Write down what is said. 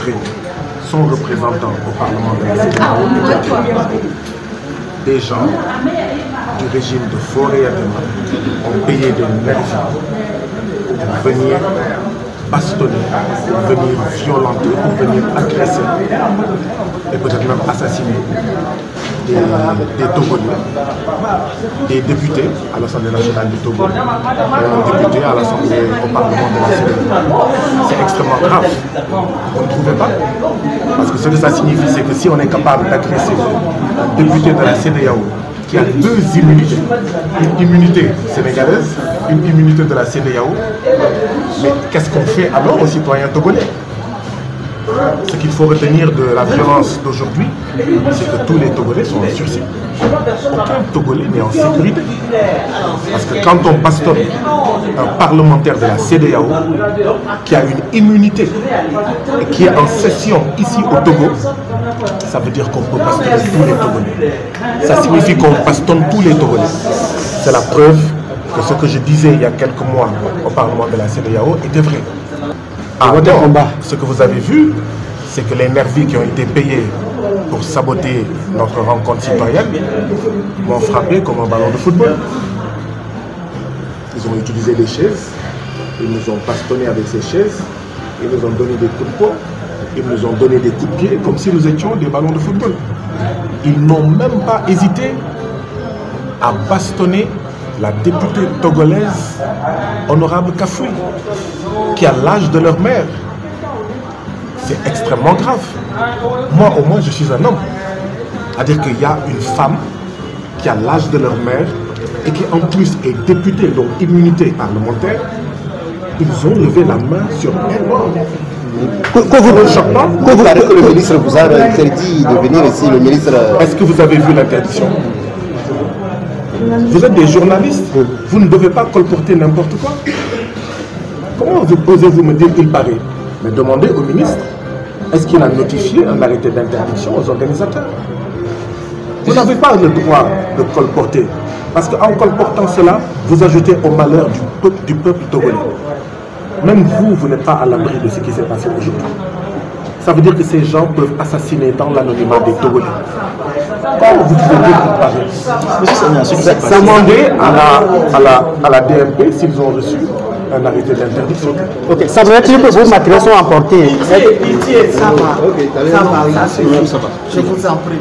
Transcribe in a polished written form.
rencontré son représentant au Parlement de la CEDEAO, des gens du régime de Fauré ont payé des nervis pour venir bastonner, pour venir violenter, pour venir agresser et peut-être même assassiner des Togolais, des députés à l'Assemblée nationale du Togo, des députés à l'Assemblée au Parlement de la CEDEAO. C'est extrêmement grave. Vous ne trouvez pas? Parce que ce que ça signifie, c'est que si on est capable d'agresser un député de la CEDEAO qui a deux immunités, une immunité sénégalaise, une immunité de la CEDEAO, mais qu'est-ce qu'on fait alors aux citoyens togolais? Ce qu'il faut retenir de la violence d'aujourd'hui, c'est que tous les Togolais sont en sursis. Aucun Togolais n'est en sécurité. Parce que quand on bastonne un parlementaire de la CEDEAO qui a une immunité et qui est en session ici au Togo, ça veut dire qu'on peut bastonner tous les Togolais. Ça signifie qu'on bastonne tous les Togolais. C'est la preuve que ce que je disais il y a quelques mois au Parlement de la CEDEAO était vrai. Ce que vous avez vu, c'est que les nervis qui ont été payés pour saboter notre rencontre citoyenne m'ont frappé comme un ballon de football. Ils ont utilisé des chaises, ils nous ont bastonné avec ces chaises, ils nous ont donné des coups de poing, ils nous ont donné des coups de pied comme si nous étions des ballons de football. Ils n'ont même pas hésité à bastonner la députée togolaise Honorable Kafoui, qui a l'âge de leur mère. C'est extrêmement grave. Moi, au moins, je suis un homme. C'est-à-dire qu'il y a une femme qui a l'âge de leur mère et qui, en plus, est députée, donc immunité parlementaire. Ils ont levé la main sur elle. Que le ministre vous a interdit de venir ici, le ministre... Est-ce que vous avez vu l'interdiction? Vous êtes des journalistes, vous ne devez pas colporter n'importe quoi. Comment osez-vous me dire qu'il paraît? Mais demandez au ministre, est-ce qu'il a notifié un arrêté d'interdiction aux organisateurs? Vous n'avez pas le droit de colporter, parce qu'en colportant cela, vous ajoutez au malheur du peuple togolais. Même vous, vous n'êtes pas à l'abri de ce qui s'est passé aujourd'hui. Ça veut dire que ces gens peuvent assassiner dans l'anonymat des Togolais. Comment vous pouvez dire qu'il paraît? Demandez à la DMP s'ils ont reçu un arrêté d'interdiction. Ok, ça veut dire que vos matériaux sont emportés. Ça va. Je vous en prie.